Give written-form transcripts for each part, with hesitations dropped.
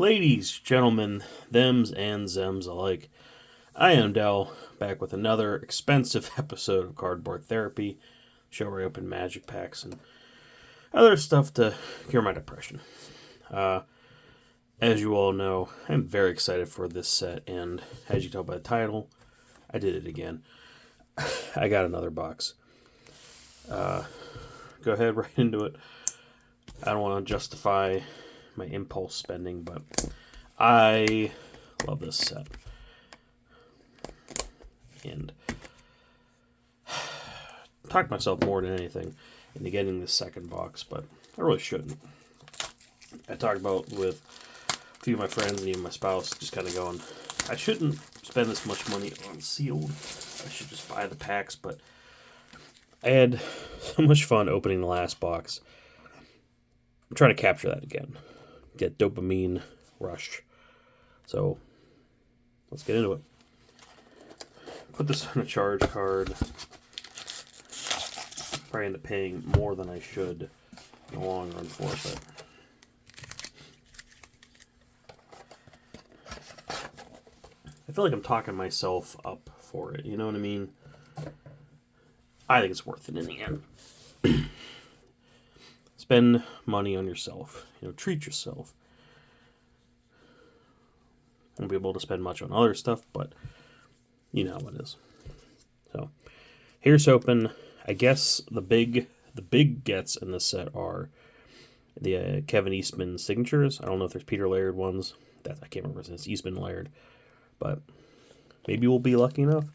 Ladies, gentlemen, thems and zems alike, I am Dell, back with another expensive episode of Cardboard Therapy, show where I open magic packs and other stuff to cure my depression. As you all know, I'm very excited for this set, and as you can tell by the title, I did it again. I got another box. Go ahead right into it. I don't want to justify my impulse spending, but I love this set. And talked myself more than anything into getting this second box, but I really shouldn't. I talked about with a few of my friends and even my spouse, just kind of going, I shouldn't spend this much money on sealed. I should just buy the packs, but I had so much fun opening the last box. I'm trying to capture that again. Get dopamine rush. So let's get into it. Put this on a charge card. Probably end up paying more than I should in the long run for it. I feel like I'm talking myself up for it. You know what I mean? I think it's worth it in the end. Spend money on yourself. Treat yourself. Won't be able to spend much on other stuff, but you know how it is. So here's hoping. I guess the big gets in this set are the Kevin Eastman signatures. I don't know if there's Peter Laird ones. I can't remember if it's Eastman Laird, but maybe we'll be lucky enough.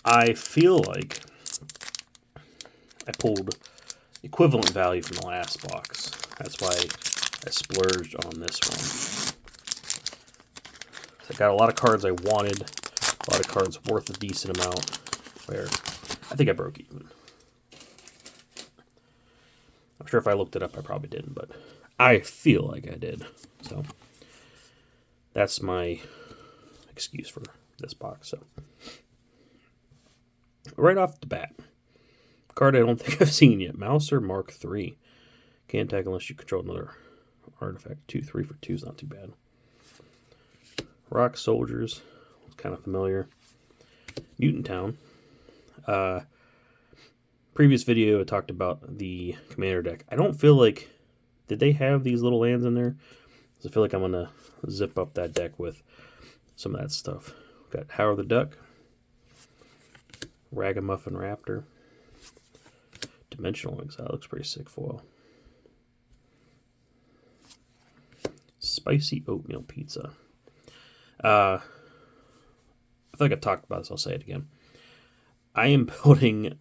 I feel like I pulled equivalent value from the last box. That's why I splurged on this one. I got a lot of cards I wanted, a lot of cards worth a decent amount, where I think I broke even. I'm sure if I looked it up, I probably didn't, but I feel like I did. So that's my excuse for this box. So right off the bat, card I don't think I've seen yet. Mouser Mark III. Can't attack unless you control another artifact. 2/3 for 2 is not too bad. Rock Soldiers. It's kind of familiar. Mutant Town. Previous video I talked about the Commander deck. I don't feel like... Did they have these little lands in there? I feel like I'm going to zip up that deck with some of that stuff. Got Howard the Duck. Ragamuffin Raptor. Dimensional Exile. Looks pretty sick foil. Spicy Oatmeal Pizza. I feel like I've talked about this. I'll say it again. I am building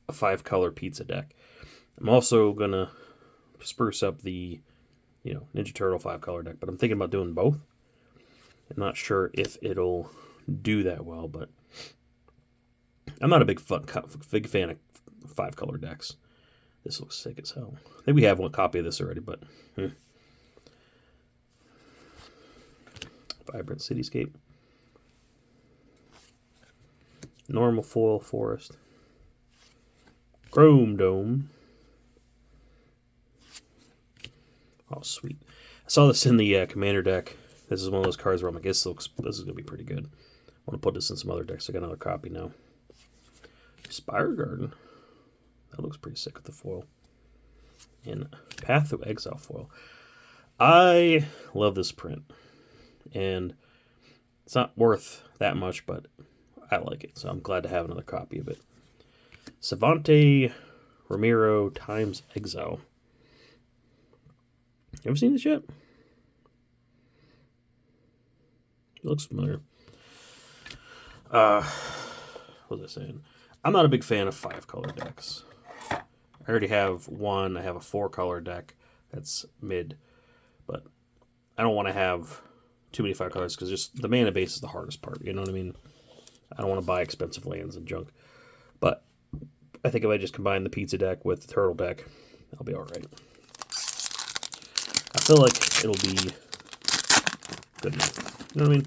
a 5-color pizza deck. I'm also going to spruce up the Ninja Turtle 5-color deck, but I'm thinking about doing both. I'm not sure if it'll do that well, but I'm not a big fan of 5-color decks. This looks sick as hell. I think we have one copy of this already, but... Vibrant Cityscape. Normal Foil Forest. Chrome Dome. Oh, sweet. I saw this in the Commander deck. This is one of those cards where I'm like, this is going to be pretty good. I want to put this in some other decks. I got another copy now. Spire Garden. That looks pretty sick with the foil. And Path of Exile foil. I love this print. And it's not worth that much, but I like it. So I'm glad to have another copy of it. Savante Ramiro times Exile. You ever seen this yet? It looks familiar. What was I saying? I'm not a big fan of 5-color decks. I already have one. I have a 4-color deck that's mid. But I don't want to have too many 5 colors because just the mana base is the hardest part. You know what I mean? I don't want to buy expensive lands and junk. But I think if I just combine the pizza deck with the turtle deck, I'll be alright. I feel like it'll be good enough. You know what I mean?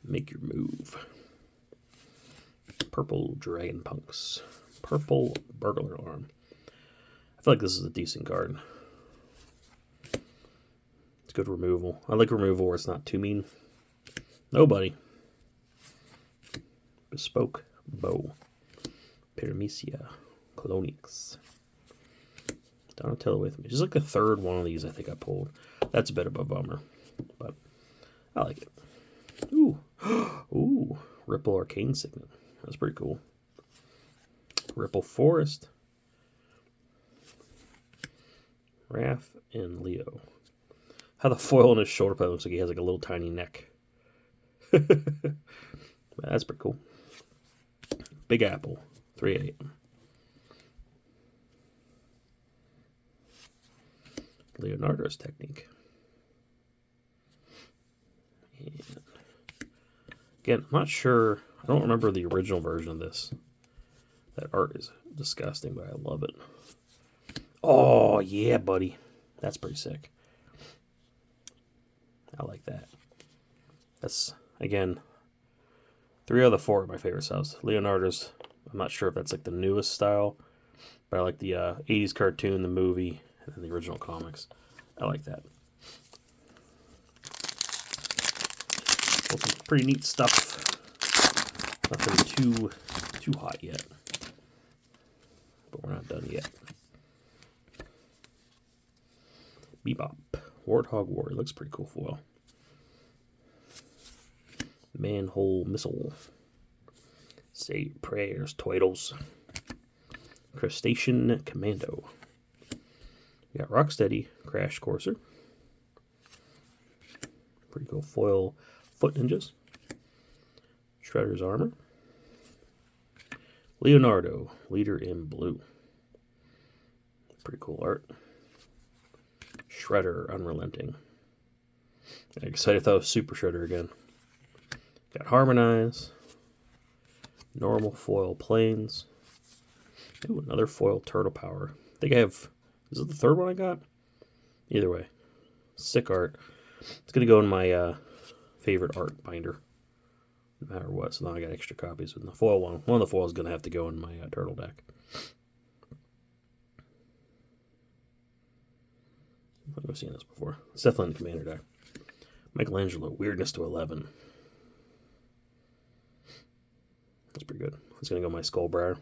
Make your move. Purple Dragon Punks. Purple Burglar Alarm. I feel like this is a decent card. It's good removal. I like removal where it's not too mean. Nobody. Bespoke Bow. Paramecia. Colonix. Donatello with me. Just like the third one of these I think I pulled. That's a bit of a bummer. But I like it. Ooh. Ooh. Ripple Arcane Signet. That's pretty cool. Ripple Forest. Raph and Leo. How the foil on his shoulder pad looks like he has like a little tiny neck. That's pretty cool. Big Apple. 3/8. Leonardo's Technique. And again, I'm not sure. I don't remember the original version of this. That art is disgusting, but I love it. Oh, yeah, buddy. That's pretty sick. I like that. That's, again, 3 out of the 4 are my favorite styles. Leonardo's, I'm not sure if that's like the newest style, but I like the 80s cartoon, the movie, and then the original comics. I like that. Well, some pretty neat stuff. Nothing too hot yet. But we're not done yet. Bebop. Warthog War. Looks pretty cool foil. Manhole Missile. Say Prayers, Toidles. Crustacean Commando. We got Rocksteady Crash Courser. Pretty cool foil Foot Ninjas. Shredder's Armor. Leonardo, Leader in Blue. Pretty cool art. Shredder, Unrelenting. I'm excited, I thought it was Super Shredder again. Got Harmonize. Normal foil Planes. Ooh, another foil Turtle Power. I think I have, is it the third one I got? Either way. Sick art. It's going to go in my favorite art binder. No matter what, so now I got extra copies. And the foil one of the foils is going to have to go in my turtle deck. I've seen this before. It's definitely in the commander deck. Michelangelo, Weirdness to 11. That's pretty good. It's going to go my Skullbriar.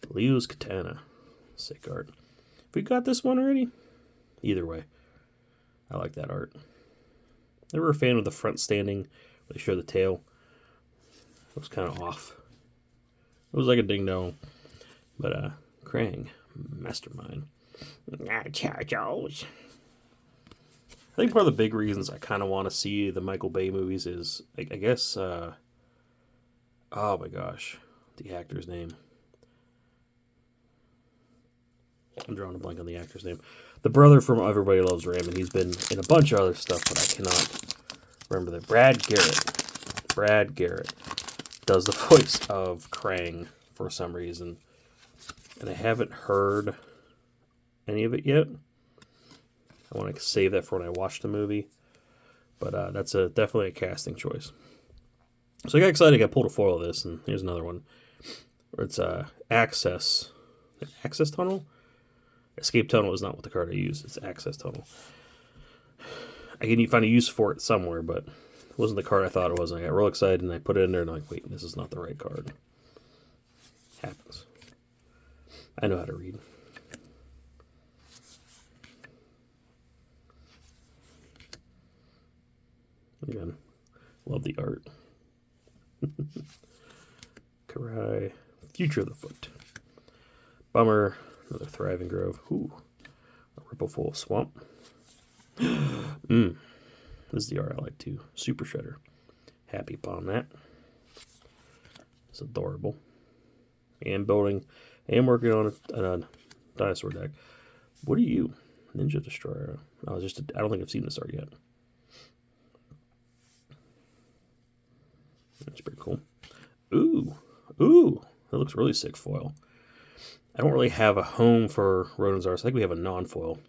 Leo's Katana. Sick art. Have we got this one already? Either way. I like that art. Never a fan of the front standing. They show the tail. It was kind of off. It was like a ding dong. But Krang, Mastermind. I think part of the big reasons I kind of want to see the Michael Bay movies is, I guess, oh my gosh, the actor's name. I'm drawing a blank on the actor's name. The brother from Everybody Loves Raymond. He's been in a bunch of other stuff, but I cannot remember that. Brad Garrett does the voice of Krang for some reason. And I haven't heard any of it yet. I want to save that for when I watch the movie. But that's definitely a casting choice. So I got excited. I pulled a foil of this, and here's another one. Where it's Access. Access Tunnel? Escape Tunnel is not what the card I use. It's Access Tunnel. I can find a use for it somewhere, but it wasn't the card I thought it was. And I got real excited, and I put it in there, and I'm like, wait, this is not the right card. Happens. I know how to read. Again, love the art. Karai, Future of the Foot. Bummer, another Thriving Grove. Ooh, a Rippleful Swamp. This is the art I like too. Super Shredder. Happy upon that. It's adorable. And working on a dinosaur deck. What are you? Ninja Destroyer. I don't think I've seen this art yet. That's pretty cool. Ooh, that looks really sick foil. I don't really have a home for Rodin's Arts. I think we have a non-foil.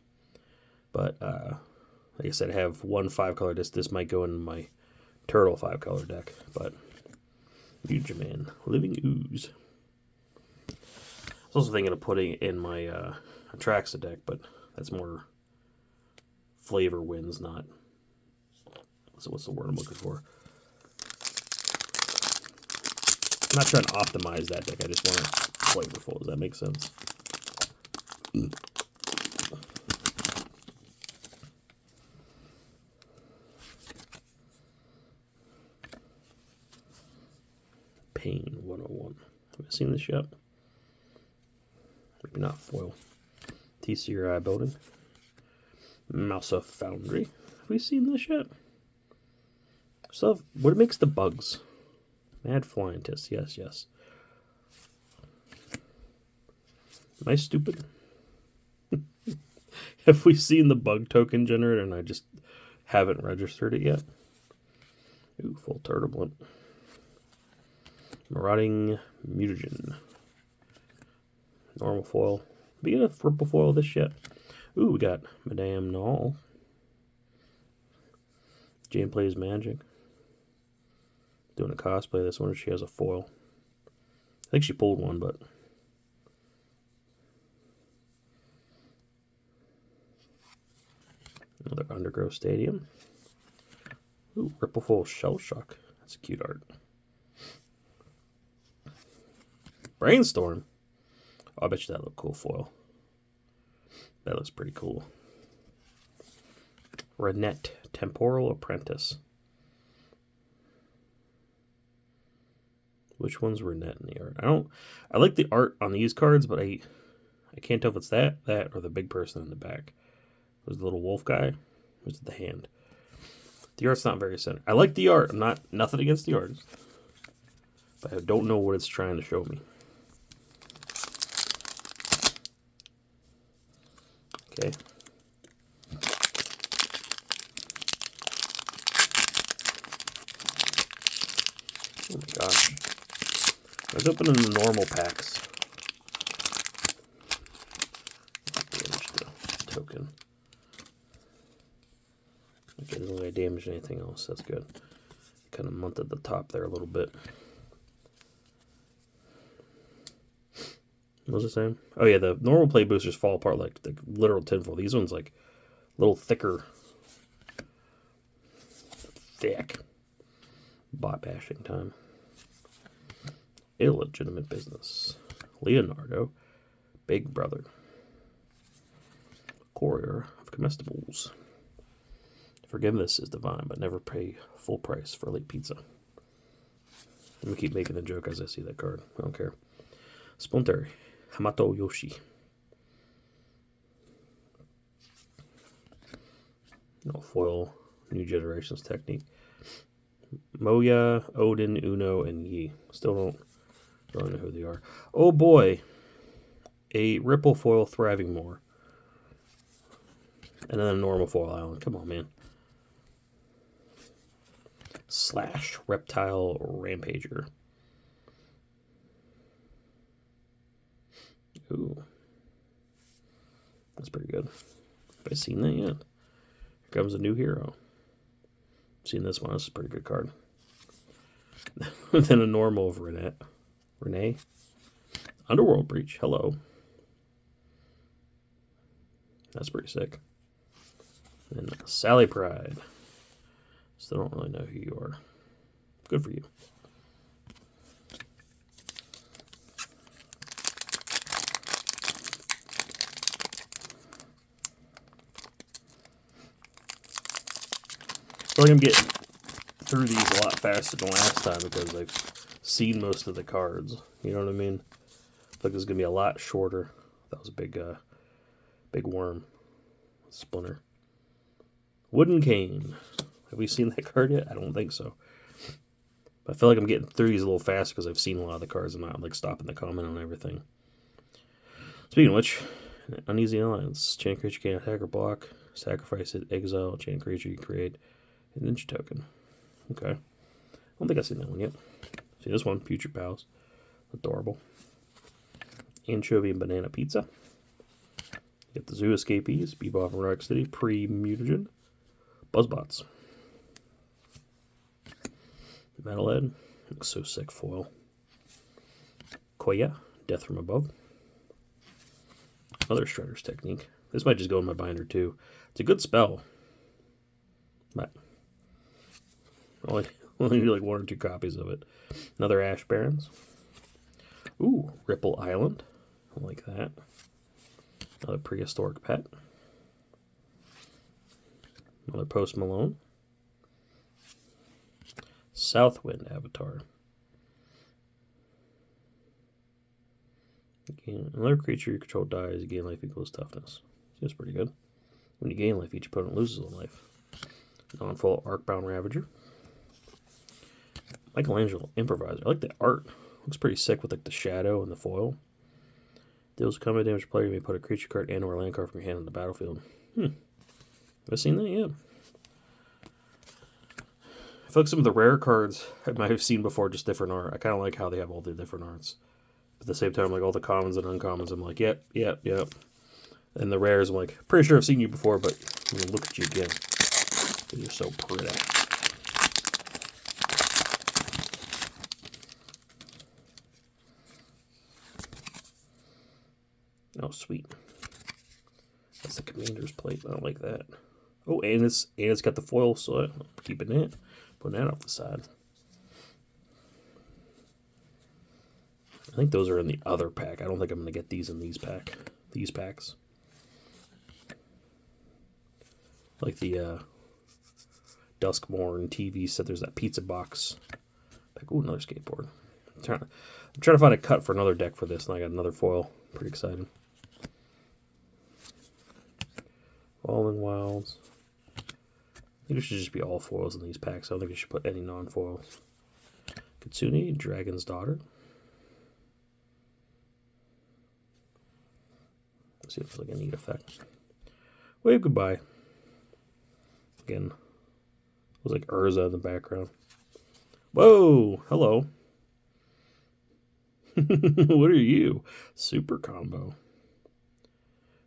But, like I said, I have one 5-color disc. This might go in my Turtle 5-color deck. But Mutagen, Living Ooze. I was also thinking of putting in my Atraxa deck, but that's more flavor wins, not... So what's the word I'm looking for? I'm not trying to optimize that deck. I just want it flavorful. Does that make sense? Pain 101. Have you seen this yet? Maybe not foil. TCRI building. Mouse of Foundry. Have we seen this yet? So, what makes the bugs? Mad Flyentist. Yes, yes. Am I stupid? Have we seen the bug token generator and I just haven't registered it yet? Ooh, full turbulent. Marauding Mutagen. Normal foil. We get a purple foil this yet. Ooh, we got Madame Null. Jane Plays Magic. Doing a cosplay. This one, she has a foil. I think she pulled one, but... Another Undergrowth Stadium. Ooh, Rippleful Shell Shock. That's a cute art. Brainstorm. Oh, I bet you that looked cool foil. That looks pretty cool. Renette, Temporal Apprentice. Which one's Renette in the art? I like the art on these cards, but I can't tell if it's that, or the big person in the back. Was the little wolf guy? Or was it the hand? The art's not very centered. I like the art. I'm nothing against the artist. But I don't know what it's trying to show me. Okay. Oh my gosh. I was opening the normal packs. Damage the token. Okay, doesn't really damage anything else. That's good. Kind of munted the top there a little bit. What was it saying? Oh yeah, the normal play boosters fall apart like the literal tinfoil. These ones like a little thicker. Thick. Bot bashing time. Illegitimate business. Leonardo. Big Brother. Courier of Comestibles. Forgiveness is divine, but never pay full price for late pizza. I'm going to keep making a joke as I see that card. I don't care. Splinter. Hamato Yoshi. No foil. New Generations Technique. Moya, Odin, Uno, and Yi. Still don't really know who they are. Oh boy. A Ripple Foil Thriving More. And then a normal foil island. Come on, man. Slash Reptile Rampager. Ooh. That's pretty good. Have I seen that yet? Here comes a new hero. Seen this one. This is a pretty good card. Then a normal of Renee. Underworld Breach. Hello. That's pretty sick. And Sally Pride. Still don't really know who you are. Good for you. I feel like I'm getting through these a lot faster than last time because I've seen most of the cards. You know what I mean? I feel like it's going to be a lot shorter. That was a big worm. Splinter. Wooden Cane. Have we seen that card yet? I don't think so. But I feel like I'm getting through these a little faster because I've seen a lot of the cards. I'm not like stopping to comment on everything. Speaking of which, Uneasy Alliance. Chain creature can't attack or block. Sacrifice it. Exile. Chain creature you create. A ninja token. Okay. I don't think I've seen that one yet. See this one. Future Pals. Adorable. Anchovy and Banana Pizza. Get the Zoo Escapees. Bebop and Rock City. Pre-Mutagen. Buzzbots. Metalhead. Looks so sick foil. Koya, Death from Above. Another Shredder's Technique. This might just go in my binder too. It's a good spell. But only need like 1 or 2 copies of it. Another Ash Barons. Ooh, Ripple Island. I like that. Another Prehistoric Pet. Another Post Malone. Southwind Avatar. Again, another creature you control dies, you gain life equals toughness. Seems pretty good. When you gain life, each opponent loses a life. Non-foil Arcbound Ravager. Michelangelo Improviser. I like the art. Looks pretty sick with like the shadow and the foil. Deals combat damage to player. You may put a creature card and or a land card from your hand on the battlefield. Have I seen that yet? I feel like some of the rare cards I might have seen before, just different art. I kind of like how they have all the different arts. But at the same time, like all the commons and uncommons, I'm like, yep. And the rares, I'm like, pretty sure I've seen you before, but look at you again. You're so pretty. Oh, sweet. That's the commander's plate. I don't like that. Oh, and it's got the foil, so I'm keeping it. Putting that off the side. I think those are in the other pack. I don't think I'm going to get these in these packs. Like the Duskmorn TV set. There's that pizza box pack. Ooh, another skateboard. I'm trying to find a cut for another deck for this, and I got another foil. Pretty excited. Falling Wilds. I think it should just be all foils in these packs. I don't think I should put any non-foils. Kitsune, Dragon's Daughter. Let's see if it's like a neat effect. Wave Goodbye. Again, it was like Urza in the background. Whoa, hello. What are you? Super combo.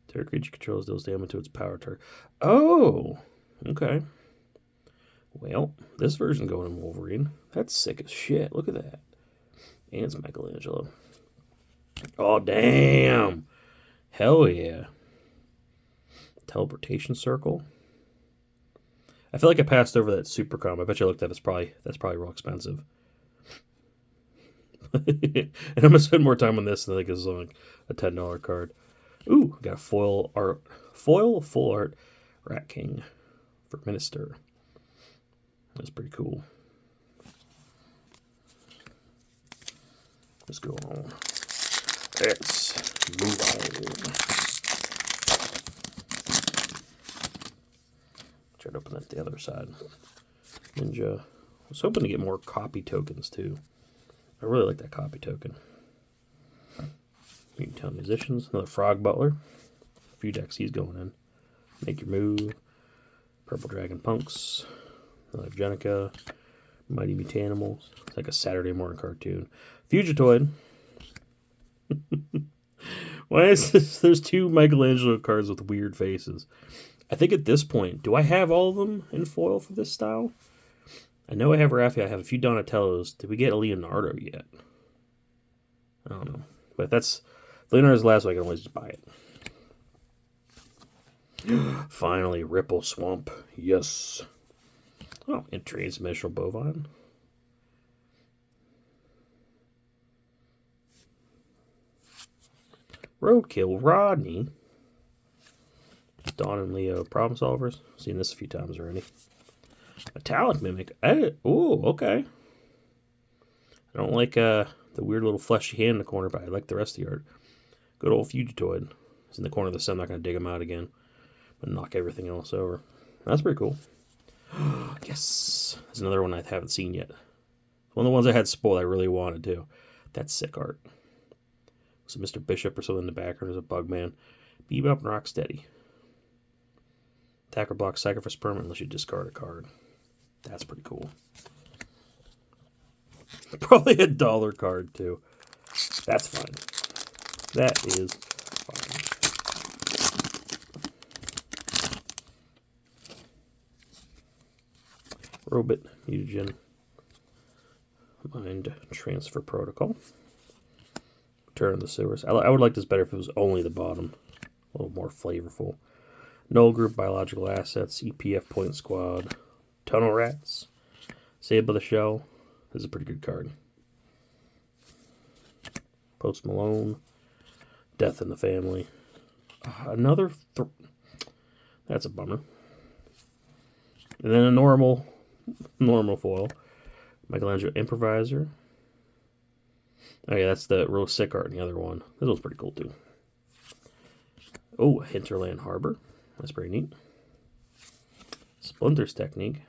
Terror creature controls deals damage to its power target. Oh, okay. Well, this version going in Wolverine. That's sick as shit. Look at that. And it's Michelangelo. Oh, damn. Hell yeah. Teleportation Circle. I feel like I passed over that super combo. I bet you I looked at it. That's probably real expensive. And I'm going to spend more time on this than I think it's like a $10 card. Ooh, got a foil full art Rat King for Minister. That's pretty cool. Let's go on. Let's move on. Try to open that the other side. Ninja. I was hoping to get more copy tokens too. I really like that copy token. Newtown Musicians. Another Frog Butler. A few decks he's going in. Make Your Move. Purple Dragon Punks. Another Jenica. Mighty Mutanimals. It's like a Saturday morning cartoon. Fugitoid. Why is this? There's 2 Michelangelo cards with weird faces. I think at this point, do I have all of them in foil for this style? I know I have Raphael. I have a few Donatellos. Did we get a Leonardo yet? I don't know. But if that's Leonardo's the last one, I can always just buy it. Finally, Ripple Swamp. Yes. Oh, and Transdimensional Bovine. Roadkill Rodney. Dawn and Leo Problem Solvers. Seen this a few times already. Metallic Mimic. Oh, okay. I don't like the weird little fleshy hand in the corner, but I like the rest of the art. Good old Fugitoid. He's in the corner of the sun. I'm not going to dig him out again. I'm going to knock everything else over. That's pretty cool. Yes. There's another one I haven't seen yet. One of the ones I had spoiled I really wanted to. That's sick art. So Mr. Bishop or something in the background. There's a Bugman. Bebop and Rocksteady. Attacker block sacrifice permanent unless you discard a card. That's pretty cool. Probably $1 card too. That's fine. That is fine. Robot, Mutagen. Mind Transfer Protocol. Return of the Sewers. I would like this better if it was only the bottom. A little more flavorful. Null Group, Biological Assets, EPF Point Squad, Tunnel Rats, Save by the Shell. This is a pretty good card. Post Malone, Death in the Family. Another... That's a bummer. And then a normal foil. Michelangelo Improviser. Oh yeah, that's the real sick art in the other one. This one's pretty cool too. Oh, Hinterland Harbor. That's pretty neat. Splinter's Technique.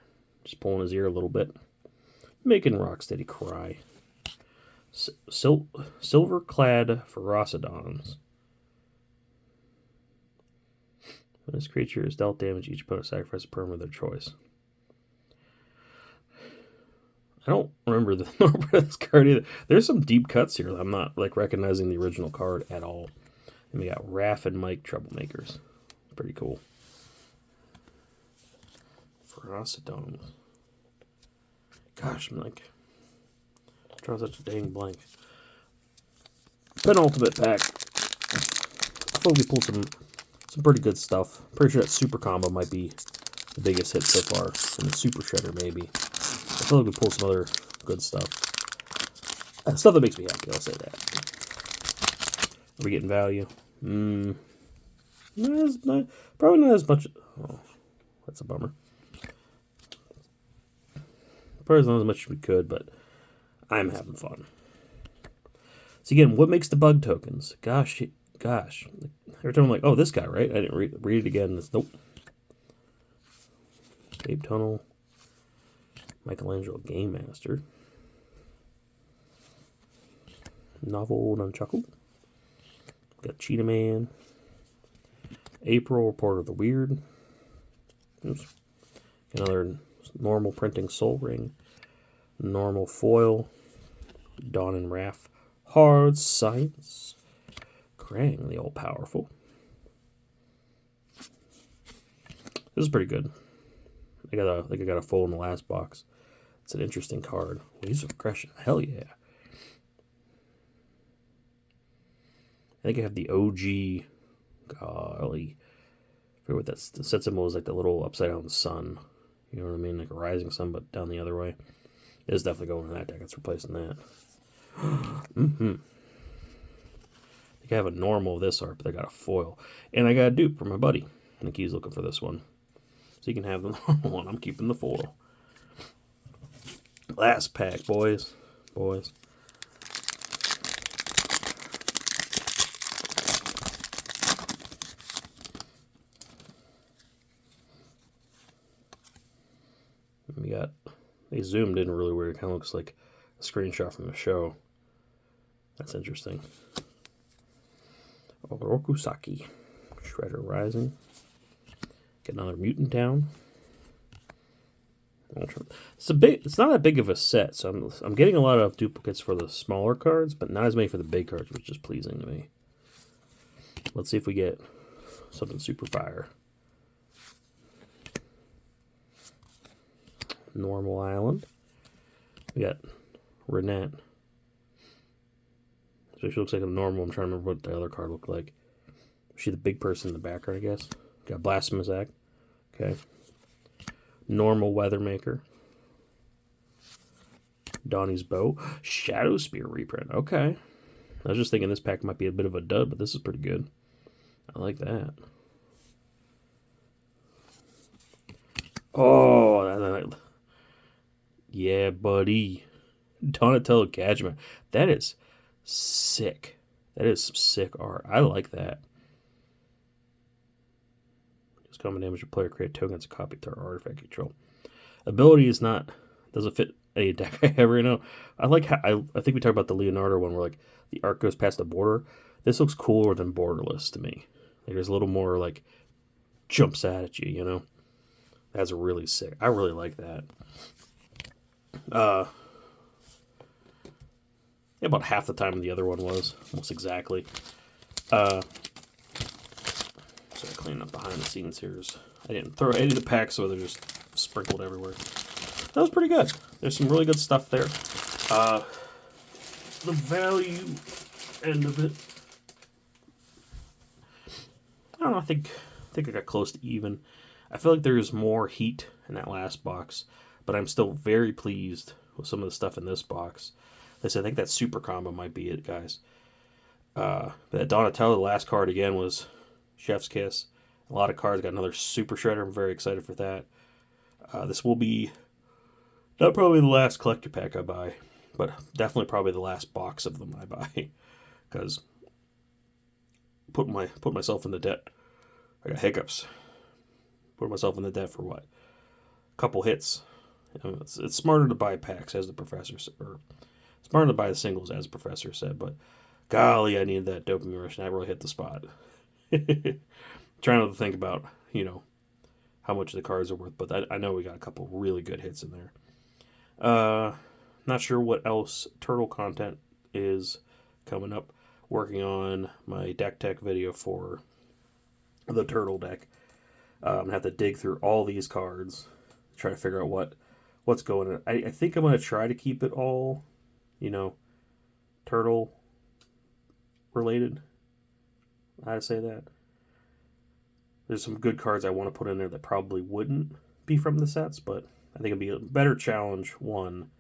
Just pulling his ear a little bit. Making Rocksteady cry. Silver-clad Ferocidons. When this creature is dealt damage, each opponent sacrifices a permanent of their choice. I don't remember the number of this card either. There's some deep cuts here. I'm not like recognizing the original card at all. And we got Raph and Mike Troublemakers. Pretty cool. Ferocidons. Gosh, I'm like drawing such a dang blank. Penultimate pack. I thought we pulled some pretty good stuff. Pretty sure that Super Combo might be the biggest hit so far. And the Super Shredder maybe. I feel like we pulled some other good stuff. Stuff that makes me happy, I'll say that. Are we getting value? Probably not as much. Oh, that's a bummer. Probably not as much as we could, but I'm having fun. So again, what makes the bug tokens? Gosh. Every time I'm like, oh, this guy, right? I didn't read it again. Nope. Babe Tunnel. Michelangelo Game Master. Novel Nunchaku. Got Cheetah Man. April, Reporter of the Weird. Oops. Another normal printing Soul Ring. Normal foil. Dawn and Raph. Hard Science. Krang, the All-Powerful. This is pretty good. I got a foil in the last box. It's an interesting card. Waves of Aggression. Hell yeah. I think I have the OG. Golly. I forget what that's. The set symbol is like the little upside down sun. You know what I mean? Like a rising sun, but down the other way. It is definitely going in that deck. It's replacing that. I think I have a normal of this art, but I got a foil. And I got a dupe for my buddy. I think he's looking for this one. So you can have the normal one. I'm keeping the foil. Last pack, boys. We got, they zoomed in really weird. It kind of looks like a screenshot from the show. That's interesting. Orokusaki. Shredder Rising. Get another Mutant Town. It's not that big of a set, so I'm getting a lot of duplicates for the smaller cards, but not as many for the big cards, which is pleasing to me. Let's see if we get something super fire. Normal Island. We got Renette. So she looks like a normal. I'm trying to remember what the other card looked like. Is she the big person in the background, I guess? Got Blasphemous Act. Okay. Normal Weathermaker. Donnie's Bow. Shadow Spear reprint. Okay. I was just thinking this pack might be a bit of a dud, but this is pretty good. I like that. Oh, yeah, buddy. Donatello Gadget. That is sick. That is some sick art. I like that. Just common damage your player create tokens to copy to our artifact control. Ability is not doesn't fit any deck I ever know. I like how I think we talked about the Leonardo one where like the art goes past the border. This looks cooler than Borderless to me. Like, there's a little more like jumps out at you, you know. That's really sick. I really like that. About half the time the other one was, almost exactly. So cleaning up behind the scenes here. I didn't throw any of the packs, so they're just sprinkled everywhere. That was pretty good. There's some really good stuff there. The value end of it, I don't know. I got close to even. I feel like there's more heat in that last box, but I'm still very pleased with some of the stuff in this box. I think that super combo might be it, guys. That Donatello, the last card again was Chef's Kiss. A lot of cards. Got another Super Shredder. I'm very excited for that. This will be not probably the last collector pack I buy, but definitely probably the last box of them I buy, because put myself in the debt. I got hiccups. Put myself in the debt for what? A couple hits. It's smarter to buy packs, as the professor said, or smarter to buy the singles, as the professor said. But golly, I needed that dopamine rush, and I really hit the spot. Trying not to think about how much the cards are worth, but I know we got a couple really good hits in there. Not sure what else turtle content is coming up. Working on my deck tech video for the turtle deck. I'm gonna have to dig through all these cards, try to figure out what's going on. I think I'm gonna try to keep it all, turtle related. How to say that? There's some good cards I want to put in there that probably wouldn't be from the sets, but I think it'd be a better challenge, one,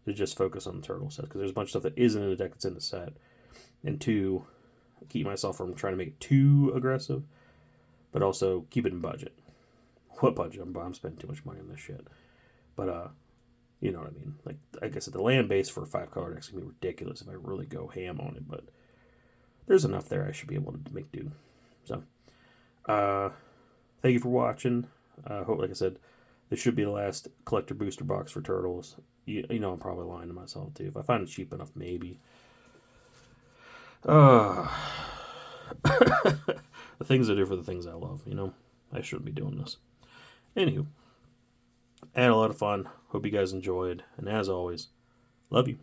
to just focus on the turtle set, because there's a bunch of stuff that isn't in the deck that's in the set, and two, keep myself from trying to make it too aggressive, but also keep it in budget. What budget? I'm spending too much money on this shit. But, you know what I mean? Like I said, the land base for a 5-color deck is going to be ridiculous if I really go ham on it, but there's enough there I should be able to make do. So, thank you for watching. Hope, like I said, this should be the last collector booster box for Turtles. You know I'm probably lying to myself, too. If I find it cheap enough, maybe. The things I do for the things I love, I shouldn't be doing this. Anywho, I had a lot of fun. Hope you guys enjoyed. And as always, love you.